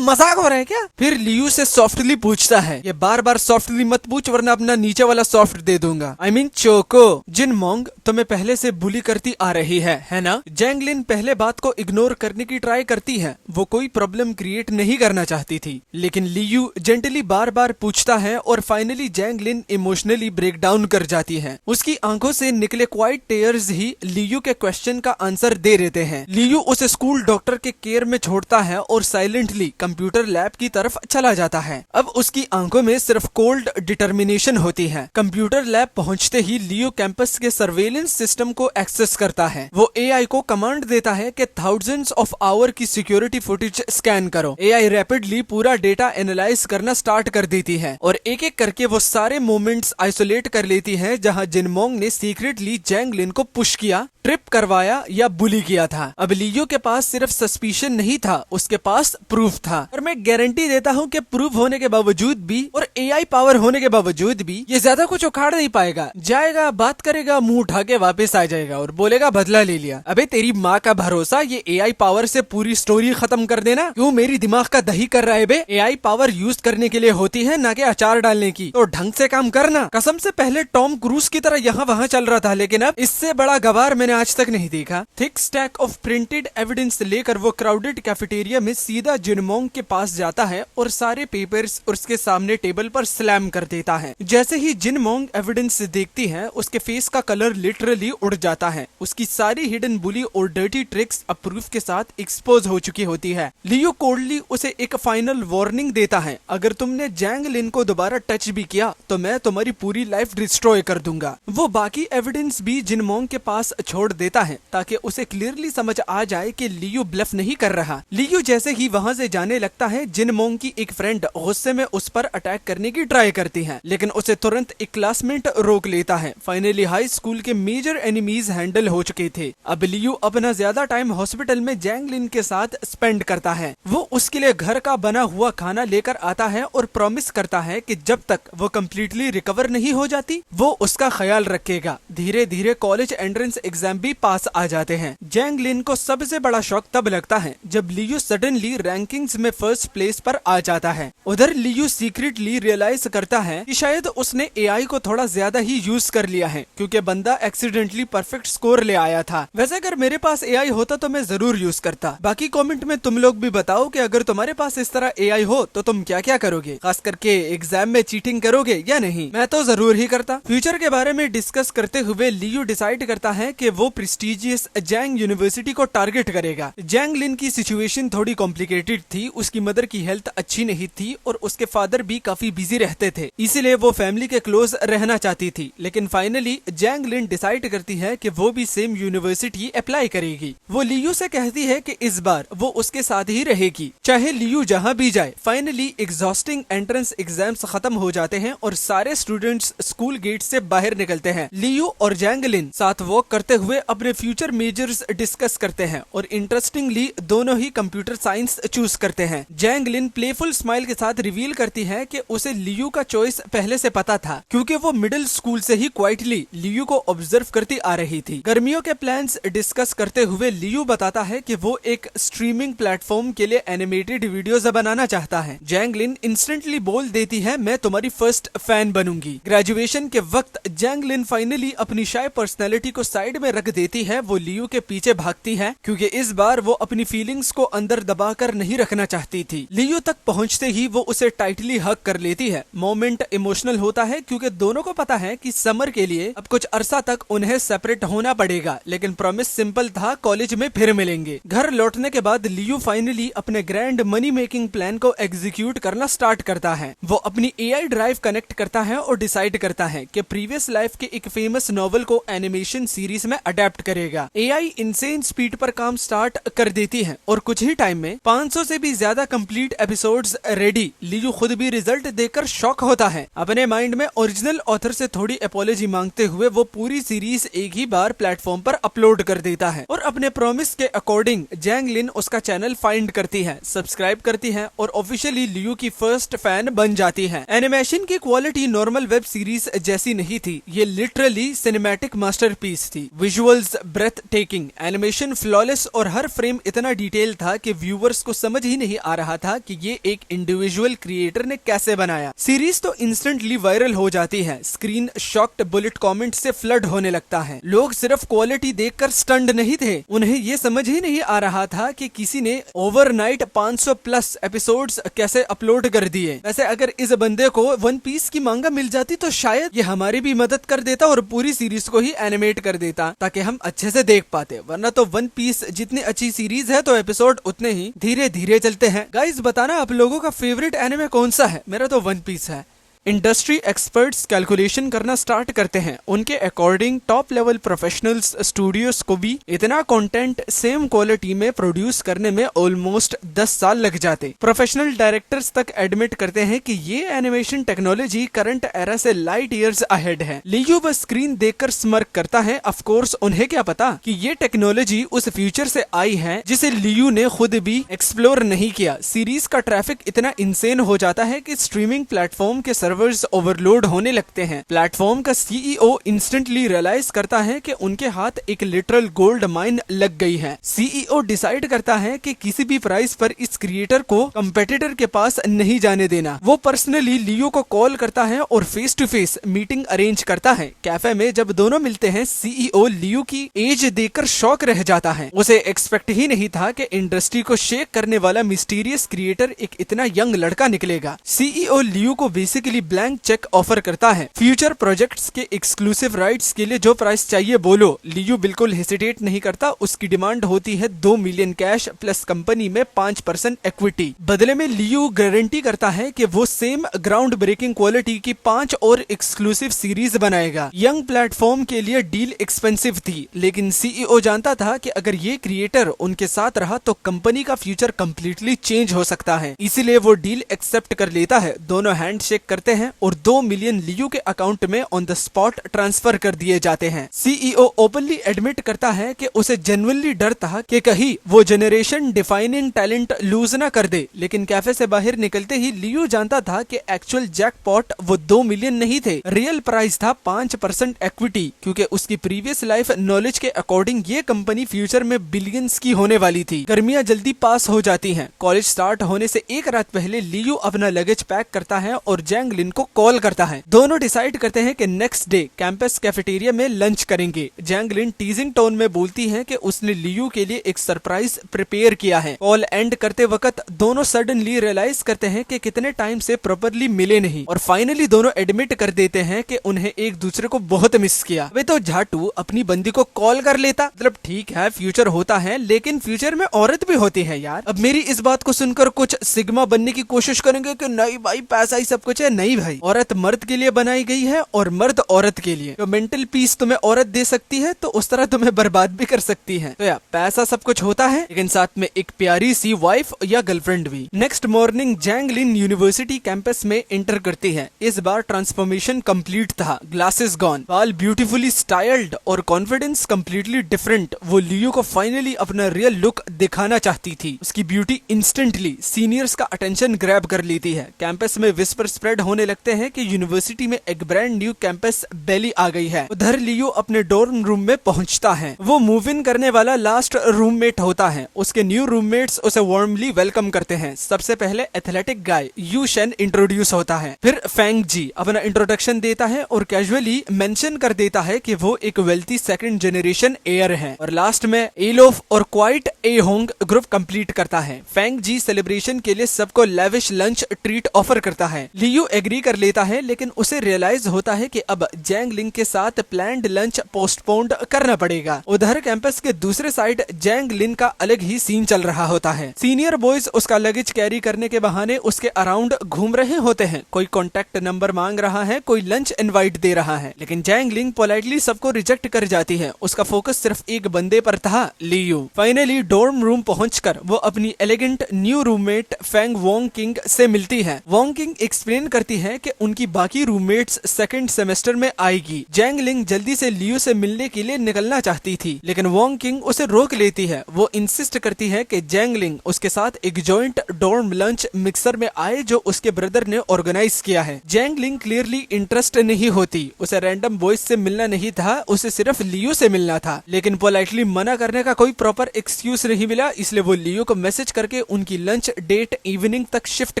मजाक हो रहा है क्या? फिर लियू से सॉफ्टली पूछता है, ये बार बार सॉफ्टली मत पूछ वरना अपना नीचे वाला सॉफ्ट दे दूंगा। I mean choco. जिन मोंग तुम्हें पहले से बुली करती आ रही है ना? जैंग लिन पहले बात को इग्नोर करने की ट्राई करती है, वो कोई प्रॉब्लम क्रिएट नहीं करना चाहती थी। लेकिन लियू जेंटली बार बार पूछता है और फाइनली जैंग लिन इमोशनली ब्रेक डाउन कर जाती है। उसकी आंखों से निकले क्वाइट टेयर्स ही लियू के क्वेश्चन का आंसर दे देते हैं। लियू उसे स्कूल डॉक्टर के केयर में छोड़ता है और साइलेंटली कंप्यूटर लैब की तरफ चला जाता है। अब उसकी आंखों में सिर्फ कोल्ड डिटर्मिनेशन होती है। कंप्यूटर लैब पहुंचते ही लियू कैंपस के सर्वेलेंस सिस्टम को एक्सेस करता है। वो एआई को कमांड देता है कि थाउजेंड्स ऑफ आवर की सिक्योरिटी फुटेज स्कैन करो। एआई रैपिडली पूरा डेटा एनालाइज करना स्टार्ट कर देती है और एक एक करके वो सारे मोमेंट्स आइसोलेट कर लेती है जहां जिनमोंग ने सीक्रेटली जैंग लिन को पुश किया, ट्रिप करवाया या बुली किया था। अब लियू के पास सिर्फ सस्पिशन नहीं था, उसके पास प्रूफ था। और मैं गारंटी देता हूँ कि प्रूफ होने के बावजूद भी और एआई पावर होने के बावजूद भी ये ज्यादा कुछ उखाड़ नहीं पाएगा। जाएगा, बात करेगा, मुंह उठा के वापस आ जाएगा और बोलेगा बदला ले लिया। अबे तेरी माँ का भरोसा, ये एआई पावर से पूरी स्टोरी खत्म कर देना। क्यों मेरी दिमाग का दही कर रहा है बे? एआई पावर यूज करने के लिए होती है, ना कि अचार डालने की। तो ढंग से काम करना। कसम से पहले टॉम क्रूज की तरह यहाँ वहाँ चल रहा था, लेकिन अब इससे बड़ा गवार मैंने आज तक नहीं देखा। Thick stack of printed evidence लेकर वो क्राउडेड कैफेटेरिया में सीधा जिनमोंग के पास जाता है और सारे पेपर्स उसके सामने टेबल पर स्लैम कर देता है। जैसे ही जिनमोंग एविडेंस देखती है, उसके फेस का कलर लिटरली उड़ जाता है। उसकी सारी हिडन बुली और डर्टी ट्रिक्स अब प्रूफ के साथ एक्सपोज हो चुकी होती है। लियो कोल्डली उसे एक फाइनल वार्निंग देता है, अगर तुमने जैंग लिन को दोबारा टच भी किया तो मैं तुम्हारी पूरी लाइफ डिस्ट्रॉय कर दूंगा। वो बाकी एविडेंस भी जिनमोंग के पास छोड़ देता है ताकि उसे क्लियरली समझ आ जाए कि लियू ब्लफ नहीं कर रहा। लियू जैसे ही वहाँ से जाने लगता है, जिनमोंग की एक फ्रेंड गुस्से में उस पर अटैक करने की ट्राई करती है, लेकिन उसे तुरंत एक क्लासमेट रोक लेता है। फाइनली हाई स्कूल के मेजर एनिमीज हैंडल हो चुके थे। अब लियू अपना ज्यादा टाइम हॉस्पिटल में जैंग लिन के साथ स्पेंड करता है। वो उसके लिए घर का बना हुआ खाना लेकर आता है और प्रॉमिस करता है कि जब तक वो कम्प्लीटली रिकवर नहीं हो जाती वो उसका ख्याल रखेगा। धीरे धीरे कॉलेज एंट्रेंस एग्जाम भी पास आ जाते हैं। जैंग लिन को सबसे बड़ा शॉक तब लगता है जब लियू सडनली रैंकिंग्स में फर्स्ट प्लेस पर आ जाता है। उधर लियू सीक्रेटली रियलाइज करता है कि शायद उसने एआई को थोड़ा ज्यादा ही यूज कर लिया है, क्योंकि बंदा एक्सीडेंटली परफेक्ट स्कोर ले आया था। वैसे अगर मेरे पास एआई होता तो मैं जरूर यूज करता। बाकी कमेंट में तुम लोग भी बताओ कि अगर तुम्हारे पास इस तरह एआई हो तो तुम क्या क्या करोगे, खास करके एग्जाम में चीटिंग करोगे या नहीं? मैं तो जरूर ही करता। फ्यूचर के बारे में डिस्कस करते हुए लियू डिसाइड करता है कि वो प्रेस्टिजियस जैंग यूनिवर्सिटी को टारगेट करेगा। जैंग लिन की सिचुएशन थोड़ी कॉम्प्लिकेटेड थी, उसकी मदर की हेल्थ अच्छी नहीं थी और उसके फादर भी काफी बिजी रहते थे, इसीलिए वो फैमिली के क्लोज रहना चाहती थी। लेकिन फाइनली जैंग लिन डिसाइड करती है कि वो भी सेम यूनिवर्सिटी अप्लाई करेगी। वो लियू से कहती है कि इस बार वो उसके साथ ही रहेगी, चाहे लियू जहां भी जाए। फाइनली एग्जॉस्टिंग एंट्रेंस एग्जाम्स खत्म हो जाते हैं और सारे स्टूडेंट्स स्कूल गेट से बाहर निकलते हैं। लियू और जैंग लिन साथ वॉक करते हुए अपने फ्यूचर मेजर्स डिस्कस करते हैं और इंटरेस्टिंगली दोनों ही कंप्यूटर साइंस चूज करते हैं। जैंग लिन प्लेफुल स्माइल के साथ रिवील करती है कि उसे लियू का चॉइस पहले से पता था, क्योंकि वो मिडिल स्कूल से ही क्वाइटली लियू को ऑब्जर्व करती आ रही थी। गर्मियों के प्लान्स डिस्कस करते हुए लियू बताता है कि वो एक स्ट्रीमिंग प्लेटफॉर्म के लिए एनिमेटेड वीडियोस बनाना चाहता है। जैंग लिन इंस्टेंटली बोल देती है, मैं तुम्हारी फर्स्ट फैन बनूंगी। ग्रेजुएशन के वक्त जैंग लिन फाइनली अपनी शाय पर्सनैलिटी को साइड में रख देती है। वो लियू के पीछे भागती है, क्योंकि इस बार वो अपनी फीलिंग्स को अंदर दबाकर नहीं रखना चाहती थी। लियू तक पहुंचते ही वो उसे टाइटली हग कर लेती है। मोमेंट इमोशनल होता है, क्योंकि दोनों को पता है कि समर के लिए अब कुछ अरसा तक उन्हें सेपरेट होना पड़ेगा, लेकिन प्रॉमिस सिंपल था, कॉलेज में फिर मिलेंगे। घर लौटने के बाद लियू फाइनली अपने ग्रैंड मनी मेकिंग प्लान को एग्जीक्यूट करना स्टार्ट करता है। वो अपनी एआई ड्राइव कनेक्ट करता है और डिसाइड करता है कि प्रीवियस लाइफ के एक फेमस नॉवल को एनिमेशन सीरीज में अडेप्ट करेगा। एआई इंसेन स्पीड पर काम स्टार्ट कर देती है और कुछ ही टाइम में 500 से भी ज्यादा कंप्लीट एपिसोड्स रेडी। लियू खुद भी रिजल्ट देखकर शॉक होता है। अपने माइंड में ओरिजिनल ऑथर से थोड़ी अपॉलॉजी मांगते हुए वो पूरी सीरीज एक ही बार प्लेटफॉर्म पर अपलोड कर देता है और अपने प्रॉमिस के अकॉर्डिंग जैंग लिन उसका चैनल फाइंड करती है, सब्सक्राइब करती है और ऑफिशियली लियू की फर्स्ट फैन बन जाती है। एनिमेशन की क्वालिटी नॉर्मल वेब सीरीज जैसी नहीं थी, ये लिटरली सिनेमैटिक मास्टरपीस थी। Visuals breathtaking, animation flawless और हर फ्रेम इतना डिटेल था कि व्यूवर्स को समझ ही नहीं आ रहा था कि ये एक इंडिविजुअल क्रिएटर ने कैसे बनाया। सीरीज तो इंस्टेंटली वायरल हो जाती है। स्क्रीन शॉक्ड बुलेट कमेंट से फ्लड होने लगता है। लोग सिर्फ क्वालिटी देखकर स्टन्ड नहीं थे, उन्हें ये समझ ही नहीं आ रहा था कि किसी ने ओवरनाइट 500 प्लस एपिसोड्स कैसे अपलोड कर दिए। वैसे अगर इस बंदे को वन पीस की मांगा मिल जाती तो शायद ये हमारी भी मदद कर देता और पूरी सीरीज को ही एनिमेट कर देता, ताकि हम अच्छे से देख पाते। वरना तो वन पीस जितनी अच्छी सीरीज है तो एपिसोड उतने ही धीरे धीरे चलते हैं। गाइस बताना आप लोगों का फेवरेट एनिमे कौन सा है? मेरा तो वन पीस है। इंडस्ट्री एक्सपर्ट्स कैलकुलेशन करना स्टार्ट करते हैं। उनके according top level professionals studios को भी इतना कंटेंट सेम क्वालिटी में प्रोड्यूस करने में ऑलमोस्ट 10 साल लग जाते। प्रोफेशनल डायरेक्टर्स तक एडमिट करते हैं कि ये एनिमेशन टेक्नोलॉजी करंट एरा से लाइट ईयर्स अहेड है। लियू बस स्क्रीन देखकर स्मर्क करता है। ऑफ कोर्स उन्हें क्या पता कि ये टेक्नोलॉजी उस फ्यूचर से आई है जिसे लियू ने खुद भी एक्सप्लोर नहीं किया। सीरीज का ट्रैफिक इतना इंसेन हो जाता है कि स्ट्रीमिंग प्लेटफॉर्म के सर्वर्स ओवरलोड होने लगते हैं। प्लेटफॉर्म का सीईओ इंस्टेंटली रियलाइज करता है कि उनके हाथ एक लिटरल गोल्ड माइन लग गई है। सीईओ डिसाइड करता है कि किसी भी प्राइस पर इस क्रिएटर को कंपेटिटर के पास नहीं जाने देना। वो पर्सनली लियो को कॉल करता है और face to face meeting arrange करता है। कैफे में जब दोनों मिलते हैं, सीईओ लियो की एज देखकर शॉक रह जाता है। उसे एक्सपेक्ट ही नहीं था कि इंडस्ट्री को शेक करने वाला मिस्टीरियस क्रिएटर एक इतना यंग लड़का निकलेगा। सीईओ लियो को बेसिकली ब्लैंक चेक ऑफर करता है। फ्यूचर प्रोजेक्ट्स के एक्सक्लूसिव राइट्स के लिए जो प्राइस चाहिए बोलो। लियू बिल्कुल हेसिटेट नहीं करता। उसकी डिमांड होती है 2 मिलियन कैश प्लस कंपनी में 5% इक्विटी। बदले में लियू गारंटी करता है कि वो सेम ग्राउंड ब्रेकिंग क्वालिटी की 5 और एक्सक्लूसिव सीरीज बनाएगा। यंग प्लेटफॉर्म के लिए डील एक्सपेंसिव थी, लेकिन सीईओ जानता था कि अगर ये क्रिएटर उनके साथ रहा तो कंपनी का फ्यूचर कंप्लीटली चेंज हो सकता है। इसीलिए वो डील एक्सेप्ट कर लेता है। दोनों हैंडशेक करते हैं और 2 मिलियन लियू के अकाउंट में ऑन द स्पॉट ट्रांसफर कर दिए जाते हैं। सीईओ ओपनली एडमिट करता है कि उसे जेन्युइनली डर था कि कहीं वो जेनरेशन डिफाइनिंग टैलेंट लूज ना कर दे। लेकिन कैफे से बाहर निकलते ही लियू जानता था कि एक्चुअल जैकपॉट वो 2 मिलियन नहीं थे। रियल प्राइस था 5% इक्विटी, क्योंकि उसकी प्रीवियस लाइफ नॉलेज के अकॉर्डिंग ये कंपनी फ्यूचर में बिलियंस की होने वाली थी। गर्मियां जल्दी पास हो जाती हैं। कॉलेज स्टार्ट होने से एक रात पहले लियू अपना लगेज पैक करता है और जैंग जैंगलिन को कॉल करता है। दोनों डिसाइड करते हैं कि नेक्स्ट डे कैंपस कैफेटेरिया में लंच करेंगे। जैंगलिन टीजिंग टोन में बोलती है कि उसने लियू के लिए एक सरप्राइज प्रिपेयर किया है। कॉल एंड करते वक्त दोनों सडनली रियलाइज करते हैं कि कितने टाइम से प्रॉपरली मिले नहीं और फाइनली दोनों एडमिट कर देते हैं कि उन्हें एक दूसरे को बहुत मिस किया। वे तो झाटू अपनी बंदी को कॉल कर लेता, मतलब ठीक है फ्यूचर होता है लेकिन फ्यूचर में औरत भी होती है यार। अब मेरी इस बात को सुनकर कुछ सिग्मा बनने की कोशिश करेंगे कि नहीं भाई पैसा ही सब कुछ है। नहीं भाई, औरत मर्द के लिए बनाई गई है और मर्द औरत के लिए। तो मेंटल पीस तुम्हें औरत दे सकती है तो उस तरह तुम्हें बर्बाद भी कर सकती है। तो यार पैसा सब कुछ होता है लेकिन साथ में एक प्यारी सी वाइफ या गर्लफ्रेंड भी। नेक्स्ट मॉर्निंग जैंगलिन यूनिवर्सिटी कैंपस में एंटर करती है। इस बार ट्रांसफॉर्मेशन कंप्लीट था, ग्लासेस गॉन, बाल ब्यूटीफुली स्टाइल्ड और कॉन्फिडेंस कंप्लीटली डिफरेंट। वो लियो को फाइनली अपना रियल लुक दिखाना चाहती थी। उसकी ब्यूटी इंस्टेंटली सीनियर्स का अटेंशन ग्रैब कर लेती है। कैंपस में विस्पर स्प्रेड होने लगते हैं कि यूनिवर्सिटी में एक ब्रांड न्यू कैंपस बैली आ गई है। उधर लियो अपने डॉर्म रूम में पहुंचता है। वो मूव इन करने वाला लास्ट रूममेट होता है। उसके न्यू रूममेट्स उसे वार्मली वेलकम करते हैं। सबसे पहले athletic guy you Shane introduce होता है। फिर फेंग जी अपना इंट्रोडक्शन देता है और कैजुअली मेंशन कर देता है कि वो एक वेल्थी सेकंड जनरेशन एयर है। और लास्ट में एलोफ और quite a Hong group complete करता है। फेंग जी सेलिब्रेशन के लिए सबको लेविश लंच ट्रीट ऑफर करता है। लियो एग्री कर लेता है लेकिन उसे रियलाइज होता है कि अब जैंगलिन के साथ प्लान्ड लंच पोस्टपोन्ड करना पड़ेगा। उधर कैंपस के दूसरे साइड जैंगलिन का अलग ही सीन चल रहा होता है। सीनियर बॉयज उसका लगेज कैरी करने के बहाने उसके अराउंड घूम रहे होते हैं। कोई कॉन्टेक्ट नंबर मांग रहा है, कोई लंच इनवाइट दे रहा है, लेकिन जैंगलिन पोलाइटली सबको रिजेक्ट कर जाती है। उसका फोकस सिर्फ एक बंदे पर था, लियो। फाइनली डॉर्म रूम पहुंचकर वो अपनी elegant new roommate Feng Wong king से मिलती है। वोंग किंग एक्सप्लेन करती है कि उनकी बाकी रूममेट्स सेकंड सेमेस्टर में आएगी। जैंगलिन जल्दी से लियो से मिलने के लिए निकलना चाहती थी लेकिन वोंग किंग उसे रोक लेती है। वो इंसिस्ट करती है कि जैंगलिन उसके साथ एक जॉइंट डॉर्म लंच मिक्सर में आए जो उसके ब्रदर ने ऑर्गेनाइज किया है। जैंगलिन क्लियरली इंटरेस्ट नहीं होती, उसे रैंडम बॉयज से मिलना नहीं था, उसे सिर्फ लियो से मिलना था। लेकिन पोलाइटली मना करने का कोई प्रॉपर एक्सक्यूज नहीं मिला, इसलिए वो लियो को मैसेज करके उनकी लंच डेट इवनिंग तक शिफ्ट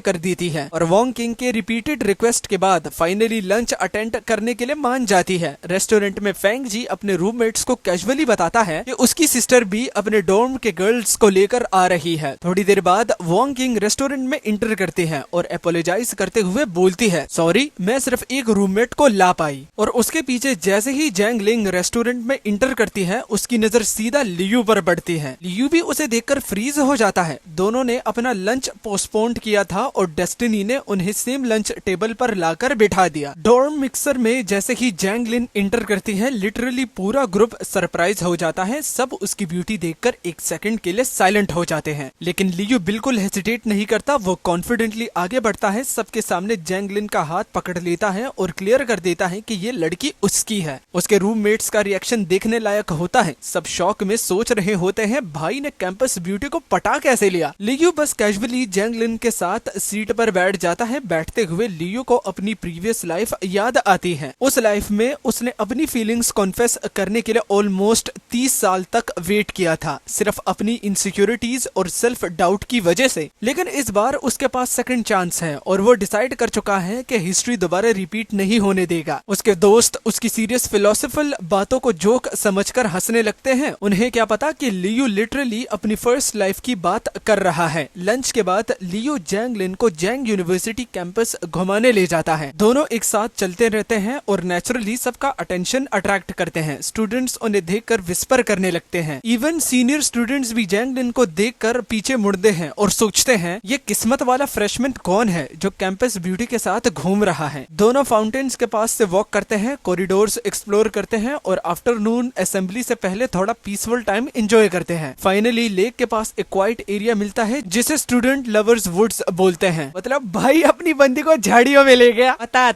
कर देती है। और वोंग किंग के रिपीटेड रिक्वेस्ट के बाद फाइनली लंच अटेंड करने के लिए मान जाती है। रेस्टोरेंट में फेंग जी अपने रूममेट्स को कैजुअली बताता है कि उसकी सिस्टर भी अपने डॉर्म के गर्ल्स को लेकर आ रही है। थोड़ी देर बाद वोंग किंग रेस्टोरेंट में इंटर करते हैं और अपोलोजाइज करते हुए बोलती है, सॉरी मैं सिर्फ एक रूममेट को ला पाई। और उसके पीछे जैसे ही जैंगलिन रेस्टोरेंट में इंटर करती है उसकी नजर सीधा लियो पर बढ़ती है। लियो भी उसे देखकर फ्रीज हो जाता है। दोनों ने अपना लंच पोस्टपोन्ड किया था और डेस्टिनी ने उन्हें सेम लंच टेबल पर लाकर बिठा दिया। डॉर्म मिक्सर में जैसे ही जैंगलिन इंटर करती है लिटरली पूरा ग्रुप सरप्राइज हो जाता है। सब उसकी ब्यूटी देखकर एक सेकंड के लिए साइलेंट हो जाते हैं लेकिन लियो बिल्कुल हेसिटेट नहीं करता। वो कॉन्फिडेंटली आगे बढ़ता है, सबके सामने जैंगलिन का हाथ पकड़ लेता है और क्लियर कर देता है कि ये लड़की उसकी है। उसके रूममेट्स का रिएक्शन देखने लायक होता है। सब शॉक में सोच रहे होते हैं भाई ने कैंपस ब्यूटी को पटा कैसे लिया। लियो बस कैजुअली जैंगलिन के साथ सीट पर बैठ जाता है। बैठते हुए लियो को अपनी प्रीवियस लाइफ याद आती है। उस लाइफ में उसने अपनी फीलिंग्स कॉन्फेस करने के लिए ऑलमोस्ट 30 साल तक वेट किया था, सिर्फ अपनी इनसिक्योरिटीज और सेल्फ डाउट की वजह से। लेकिन इस बार उसके पास सेकंड चांस है और वो डिसाइड कर चुका है कि हिस्ट्री दोबारा रिपीट नहीं होने देगा। उसके दोस्त उसकी सीरियस फिलोसफिकल बातों को जोक समझकर हंसने लगते हैं। उन्हें क्या पता कि लियो लिटरली अपनी फर्स्ट लाइफ की बात कर रहा है। लंच के बाद लियो जैंगलिन को जैंग यूनिवर्सिटी कैंपस घुमाने ले जाता है। दोनों एक साथ चलते रहते हैं और नेचुरली सबका अटेंशन अट्रैक्ट करते हैं। स्टूडेंट्स उन्हें देखकर विस्पर करने लगते हैं। इवन सीनियर स्टूडेंट्स भी जैंगलिन को देखकर पीछे मुड़ते हैं और सोचते हैं ये किस्मत वाला फ्रेशमैन कौन है जो कैंपस ब्यूटी के साथ घूम रहा है। दोनों फाउंटेन्स के पास से वॉक करते हैं, कॉरिडोर्स एक्सप्लोर करते हैं और आफ्टरनून असेंबली से पहले थोड़ा पीसफुल टाइम एंजॉय करते हैं। फाइनली लेक के पास एक क्वाइट एरिया मिलता है जिसे स्टूडेंट लवर्स वुड्स बोलते हैं। मतलब भाई अपनी बंदी को झाड़ियों में ले गया। पता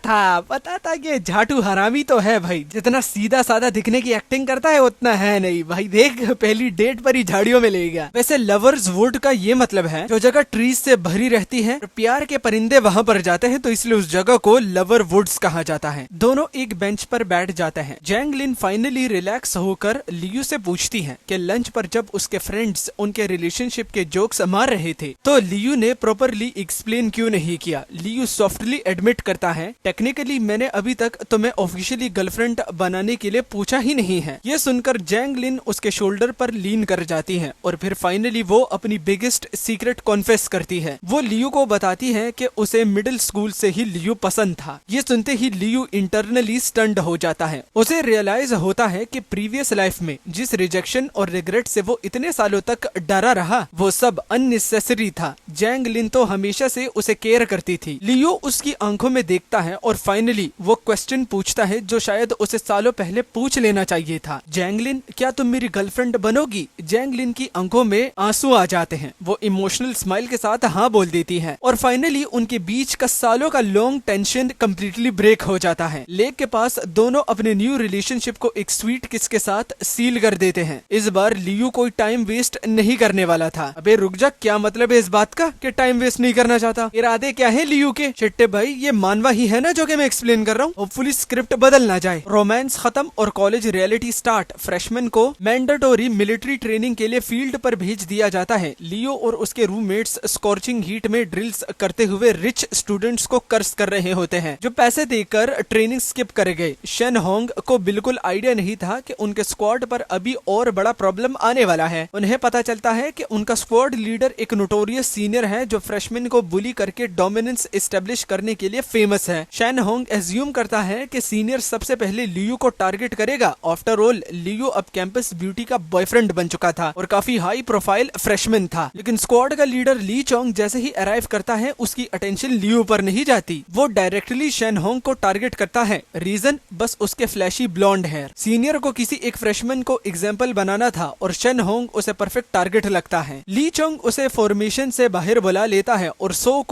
था कि झाटू हरामी तो है भाई, जितना सीधा साधा दिखने की एक्टिंग करता है उतना है नहीं भाई। देख पहली डेट पर ही झाड़ियों में ले गया। वैसे लवर्स वुड का ये मतलब है जो जगह ट्रीज से भरी रहती है, प्यार के परिंदे वहाँ पर जाते हैं, तो इसलिए उस जगह को लवर वुड्स कहा जाता है। दोनों एक बेंच पर बैठ जाते हैं। जैंगलिन फाइनली रिलैक्स होकर लियो से पूछती है कि लंच पर जब उसके फ्रेंड्स उनके रिलेशनशिप के जोक्स मार रहे थे तो लियो ने प्रॉपरली एक्सप्लेन क्यों नहीं किया। लियो सॉफ्टली इवेंचुअली एडमिट करता है, टेक्निकली मैंने अभी तक तुम्हें ऑफिशियली गर्लफ्रेंड बनाने के लिए पूछा ही नहीं है। ये सुनकर जैंग लिन उसके शोल्डर पर लीन कर जाती है और फिर फाइनली वो अपनी बिगेस्ट सीक्रेट कॉन्फेस करती है। वो लियू को बताती है कि उसे मिडिल स्कूल से ही लियू पसंद था। ये सुनते ही लियू इंटरनली स्टन्ड हो जाता है। उसे रियलाइज होता है कि प्रीवियस लाइफ में जिस रिजेक्शन और रिग्रेट से वो इतने सालों तक डरा रहा, वो सब अननेसेसरी था। जैंग लिन तो हमेशा से उसे केयर करती थी। लियू उसकी आंखों में देखता है और फाइनली वो क्वेश्चन पूछता है जो शायद उसे सालों पहले पूछ लेना चाहिए था। जैंग लिन, क्या तुम मेरी गर्लफ्रेंड बनोगी? जैंग लिन की आंखों में आंसू आ जाते हैं। वो इमोशनल स्माइल के साथ हाँ बोल देती है और फाइनली उनके बीच का सालों का लॉन्ग टेंशन कंप्लीटली ब्रेक हो जाता है। लेक के पास दोनों अपने न्यू रिलेशनशिप को एक स्वीट किस के साथ सील कर देते हैं। इस बार लियू कोई टाइम वेस्ट नहीं करने वाला था। अबे रुक जा, क्या मतलब है इस बात का कि टाइम वेस्ट नहीं करना चाहता? इरादे क्या है लियू के? चिट्टे भाई, ये मानवा ही है ना जो कि मैं एक्सप्लेन कर रहा हूँ। होपफुली स्क्रिप्ट बदल ना जाए। रोमांस खत्म और कॉलेज रियलिटी स्टार्ट। फ्रेशमैन को मैंडेटोरी मिलिट्री ट्रेनिंग के लिए फील्ड पर भेज दिया जाता है। लियो और उसके रूममेट्स स्कॉर्चिंग हीट में ड्रिल्स करते हुए रिच स्टूडेंट्स को कर्स कर रहे होते हैं जो पैसे देकर ट्रेनिंग स्किप कर गए। शेन होंग को बिल्कुल आइडिया नहीं था कि उनके स्क्वाड पर अभी और बड़ा प्रॉब्लम आने वाला है। उन्हें पता चलता है कि उनका स्क्वाड लीडर एक नोटोरियस सीनियर है जो फ्रेशमैन को बुली करके डोमिनेंस एस्टेब्लिश करने के लिए फेमस है। शेन होंग एज्यूम करता है कि सीनियर सबसे पहले लियू को टारगेट करेगा। आफ्टर ऑल लियू अब कैंपस ब्यूटी का बॉयफ्रेंड बन चुका था और काफी हाई प्रोफाइल फ्रेशमैन था। लेकिन स्क्वाड का लीडर ली चोंग जैसे ही अराइव करता है, उसकी अटेंशन लियू पर नहीं जाती। वो डायरेक्टली शेन होंग को टारगेट करता है। रीजन, बस उसके फ्लैशी ब्लॉन्ड हेयर। सीनियर को किसी एक फ्रेशमैन को एग्जाम्पल बनाना था और शेन होंग उसे परफेक्ट टारगेट लगता है। ली चोंग उसे फॉर्मेशन से बाहर बुला लेता है और सो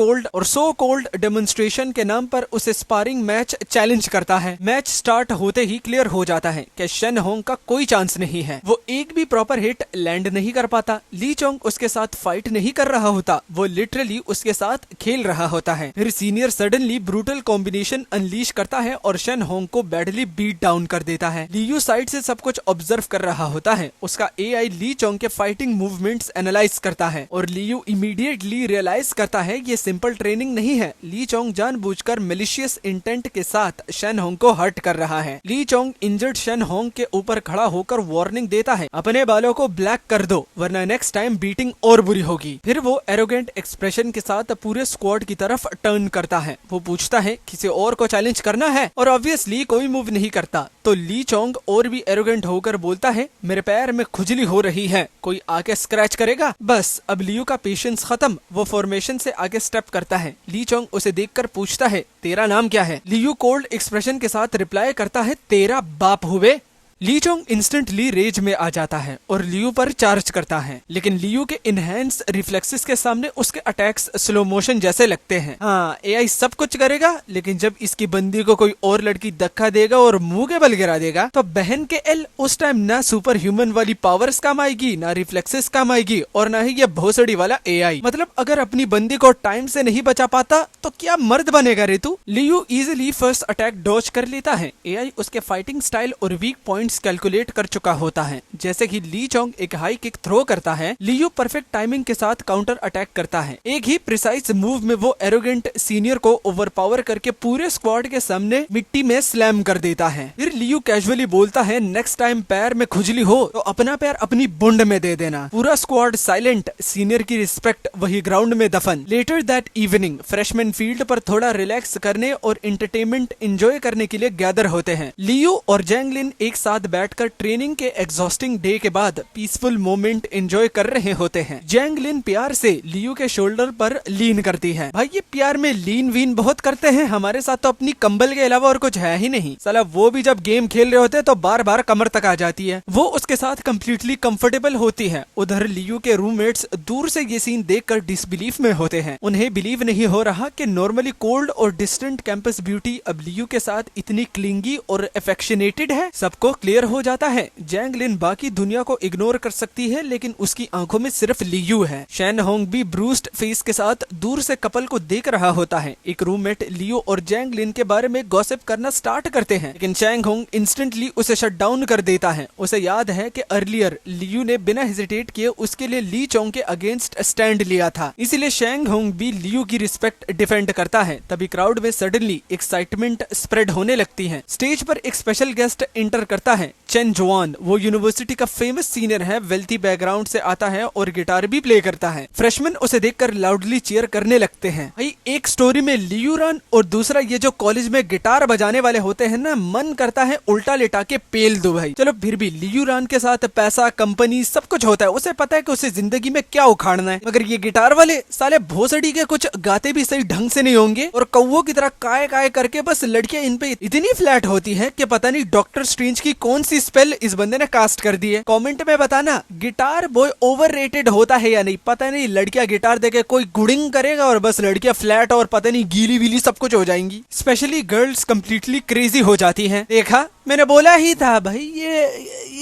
कोल्ड डेमोन्स्ट्रेशन के नाम पर उसे स्पारिंग मैच चैलेंज करता है। मैच स्टार्ट होते ही क्लियर हो जाता है कि शेन होंग का कोई चांस नहीं है। वो एक भी प्रॉपर हिट लैंड नहीं कर पाता। ली चोंग उसके साथ फाइट नहीं कर रहा होता, वो लिटरली उसके साथ खेल रहा होता है। फिर senior suddenly brutal combination unleash करता है और शेन होंग को बैडली बीट डाउन कर देता है। लियू साइड से सब कुछ ऑब्जर्व कर रहा होता है। उसका एआई ली चोंग के फाइटिंग मूवमेंट्स एनालाइज करता है और लियू इमीडिएटली रियलाइज करता है ये सिंपल ट्रेनिंग नहीं है। ली चोंग जानबूझकर मैलिशियस इंटेंट के साथ शेन होंग को हर्ट कर रहा है। ली चोंग इंजर्ड शेन होंग के ऊपर खड़ा होकर वार्निंग देता है, अपने बालों को ब्लैक कर दो वरना नेक्स्ट टाइम बीटिंग और बुरी होगी। फिर वो एरोगेंट एक्सप्रेशन के साथ पूरे स्क्वाड की तरफ टर्न करता है। वो पूछता है किसी और को चैलेंज करना है और ऑब्वियसली कोई मूव नहीं करता। तो ली चोंग और भी एरोगेंट होकर बोलता है, मेरे पैर में खुजली हो रही है, कोई आके स्क्रैच करेगा? बस अब लियू का पेशेंस खत्म। वो फॉर्मेशन से आगे स्टेप करता है। ली चोंग उसे देखकर पूछता है, तेरा नाम क्या है? लियू कोल्ड एक्सप्रेशन के साथ रिप्लाई करता है, तेरा बाप हुए। ली चोंग इंस्टेंटली रेज में आ जाता है और लियू पर चार्ज करता है, लेकिन लियू के इनहेंस रिफ्लेक्सेस के सामने उसके अटैक्स स्लो मोशन जैसे लगते हैं। हाँ, एआई सब कुछ करेगा, लेकिन जब इसकी बंदी को कोई और लड़की धक्का देगा और मुंह के बल गिरा देगा तो बहन के एल उस टाइम ना सुपर ह्यूमन वाली पावर्स काम आएगी, ना रिफ्लेक्सेस काम आएगी और ना ही ये भोसड़ी वाला एआई। मतलब अगर अपनी बंदी को टाइम से नहीं बचा पाता तो क्या मर्द बनेगा रे तू? Liu easily first attack dodge कर लेता है। एआई उसके फाइटिंग स्टाइल और वीक पॉइंट कैलकुलेट कर चुका होता है। जैसे ही ली चोंग एक हाई किक थ्रो करता है, लियू परफेक्ट टाइमिंग के साथ काउंटर अटैक करता है। एक ही प्रिसाइज मूव में वो एरोगेंट सीनियर को ओवरपावर करके पूरे स्क्वाड के सामने मिट्टी में स्लैम कर देता है। फिर लियू कैजुअली बोलता है, नेक्स्ट टाइम पैर में खुजली हो तो अपना पैर अपनी बुंड में दे देना। पूरा स्क्वाड साइलेंट, सीनियर की रिस्पेक्ट वही ग्राउंड में दफन। Later that evening freshman field पर थोड़ा रिलैक्स करने और एंटरटेनमेंट एंजॉय करने के लिए गैदर होते हैं। लियू और जैंग लिन एक साथ बैठकर ट्रेनिंग के एग्जॉस्टिंग डे के बाद पीसफुल मोमेंट एंजॉय कर रहे होते हैं। जैंग लिन प्यार से लियू के शोल्डर पर लीन करती है। भाई ये प्यार में लीन वीन बहुत करते हैं, हमारे साथ तो अपनी कंबल के अलावा और कुछ है ही नहीं। साला वो भी जब गेम खेल रहे होते हैं तो बार बार कमर तक आ जाती है। वो उसके साथ कंप्लीटली कंफर्टेबल होती है। उधर लियू के रूममेट्स दूर से ये सीन देखकर डिसबिलीफ में होते हैं। उन्हें बिलीव नहीं हो रहा कि नॉर्मली कोल्ड और डिस्टेंट कैंपस ब्यूटी अब लियू के साथ इतनी क्लिंगी और अफेक्शनेटेड है। सबको क्लियर हो जाता है जैंग लिन बाकी दुनिया को इग्नोर कर सकती है, लेकिन उसकी आंखों में सिर्फ लियू है। शैन होंग भी ब्रूस्ड फेस के साथ दूर से कपल को देख रहा होता है। एक रूममेट लियो और जैंग लिन के बारे में गॉसिप करना स्टार्ट करते हैं, लेकिन शैंग होंग इंस्टेंटली उसे शट डाउन कर देता है। उसे याद है कि अर्लियर लियू ने बिना हेजिटेट किए उसके लिए ली चोंग के अगेंस्ट स्टैंड लिया था, इसीलिए शैंग होंग भी लियू की रिस्पेक्ट डिफेंड करता है। तभी क्राउड में सडनली एक्साइटमेंट स्प्रेड होने लगती है। स्टेज पर एक स्पेशल गेस्ट एंटर करता है, चेन जुआन। वो यूनिवर्सिटी का फेमस सीनियर है, वेल्थी बैकग्राउंड से आता है और गिटार भी प्ले करता है। फ्रेशमैन उसे देखकर लाउडली चीयर करने लगते हैं। भाई एक स्टोरी में लियू रन और दूसरा ये जो कॉलेज में गिटार बजाने वाले होते हैं ना, मन करता है उल्टा लेटा के पेल दो भाई। चलो फिर भी लियू रन के साथ पैसा, कंपनी सब कुछ होता है, उसे पता है कि उसे जिंदगी में क्या उखाड़ना है। मगर ये गिटार वाले साले भोसड़ी के कुछ गाते भी सही ढंग से नहीं होंगे और कौवों की तरह काय काय करके बस लड़कियां इन पे इतनी फ्लैट होती है कि पता नहीं डॉक्टर स्ट्रेंज की कौन सी स्पेल इस बंदे ने कास्ट कर दी है। कमेंट में बताना गिटार बॉय ओवररेटेड होता है या नहीं। पता नहीं लड़कियां गिटार देके कोई गुडिंग करेगा और बस लड़कियां फ्लैट और पता नहीं गीली वीली सब कुछ हो जाएंगी। स्पेशली गर्ल्स कंप्लीटली क्रेजी हो जाती हैं। देखा, मैंने बोला ही था भाई,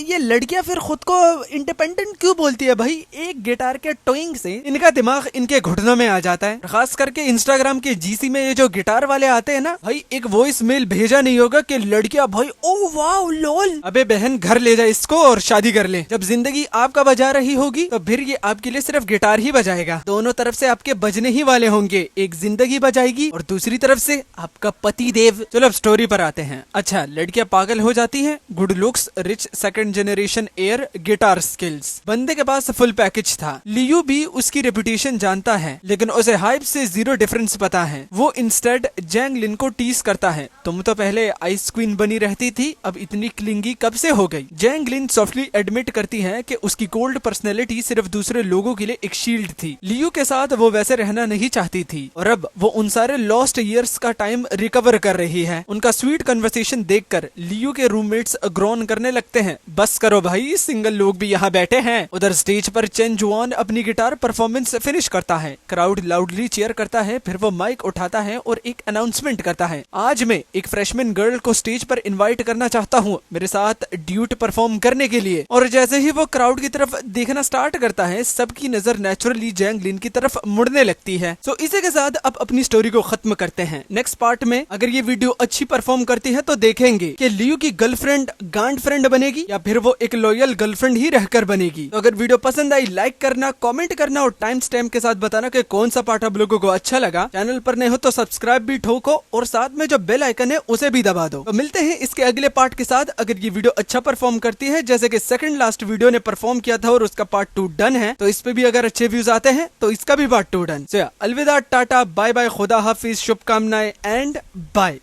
ये लड़कियां फिर खुद को इंडिपेंडेंट क्यों बोलती है भाई। एक गिटार के टोइंग से इनका दिमाग इनके घुटनों में आ जाता है। खास करके इंस्टाग्राम के जीसी में ये जो गिटार वाले आते हैं ना भाई, एक वॉइस मेल भेजा नहीं होगा कि लड़कियां भाई ओ वाओ लोल, अबे बहन घर ले जा इसको और शादी कर ले। जब जिंदगी आपका बजा रही होगी तो फिर ये आपके लिए सिर्फ गिटार ही बजाएगा। दोनों तरफ से आपके बजने ही वाले होंगे, एक जिंदगी बजाएगी और दूसरी तरफ से आपका पति देव। चलो अब स्टोरी पर आते हैं। अच्छा, लड़कियां पागल हो जाती हैं, good looks, rich second generation air, guitar skills. बंदे के पास फुल पैकेज था। लियू भी उसकी रेपुटेशन जानता है, लेकिन उसे हाइप से जीरो डिफरेंस पता है। वो इंस्टेड जैंग लिन को टीज करता है, तुम तो पहले आइस क्वीन बनी रहती थी, अब इतनी क्लिंगी कब से हो गई। जैंग लिन सॉफ्टली एडमिट करती है कि उसकी कोल्ड पर्सनैलिटी सिर्फ दूसरे लोगों के लिए एक शील्ड थी। लियू के साथ वो वैसे रहना नहीं चाहती थी और अब वो उन सारे लॉस्ट ईयर्स का टाइम रिकवर कर रही है। उनका स्वीट कन्वर्सेशन देखकर लियू के रूममेट्स ग्रोन करने लगते हैं। बस करो भाई, सिंगल लोग भी यहाँ बैठे हैं। उधर स्टेज पर चेन जुआन अपनी गिटार परफॉर्मेंस फिनिश करता है। क्राउड लाउडली चीयर करता है। फिर वो माइक उठाता है और एक अनाउंसमेंट करता है, आज मैं एक फ्रेशमैन गर्ल को स्टेज पर इनवाइट करना चाहता हूँ मेरे साथ ड्यूट परफॉर्म करने के लिए। और जैसे ही वो क्राउड की तरफ देखना स्टार्ट करता है, सबकी नजर नेचुरली जैंग लिन की तरफ मुड़ने लगती है। सो इसी के साथ अब अपनी स्टोरी को खत्म करते हैं। नेक्स्ट पार्ट में अगर ये वीडियो अच्छी परफॉर्म करती है तो देखेंगे कि लियू की गर्लफ्रेंड गांड फ्रेंड बनेगी या फिर वो एक लॉयल गर्लफ्रेंड ही रहकर बनेगी। तो अगर वीडियो पसंद आई लाइक करना, कमेंट करना और टाइम स्टैम्प के साथ बताना कि कौन सा पार्ट आप लोगों को अच्छा लगा। चैनल पर नए हो तो सब्सक्राइब भी ठोको और साथ में जो बेल आइकन है उसे भी दबा दो। तो मिलते हैं इसके अगले पार्ट के साथ। अगर ये वीडियो अच्छा परफॉर्म करती है जैसे कि सेकंड लास्ट वीडियो ने परफॉर्म किया था और उसका पार्ट 2 डन है, तो इस पे भी अगर अच्छे व्यूज आते हैं तो इसका भी पार्ट 2 डन। अलविदा, टाटा, बाय बाय, खुदा हाफिज, शुभकामनाएं एंड बाय।